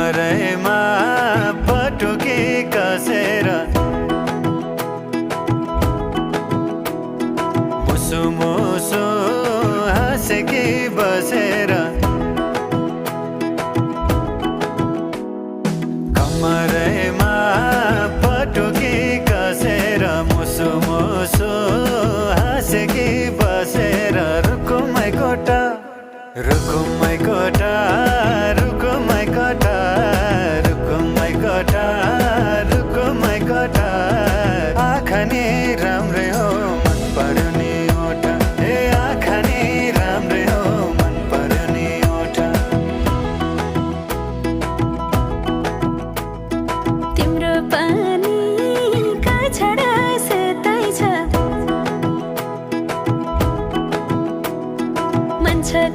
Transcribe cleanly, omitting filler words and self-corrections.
कमरैमा पटुकी कसेर मुसु मुसु हाँसेकी बसेर कमरैमा पटुकी कसेर मुसु मुसु हाँसेकी बसेर रुकुमै कोटा रुकुमै कोटा रुकुमै कोटा रुकुमै कोटा रुकुमै कोटा आँखा नि राम्रै हो मन पर्यो नि ओठ ए आँखा नि राम्रै हो मन पर्यो नि ओठ तिम्रो पानी का छडा सेतै छ मन छ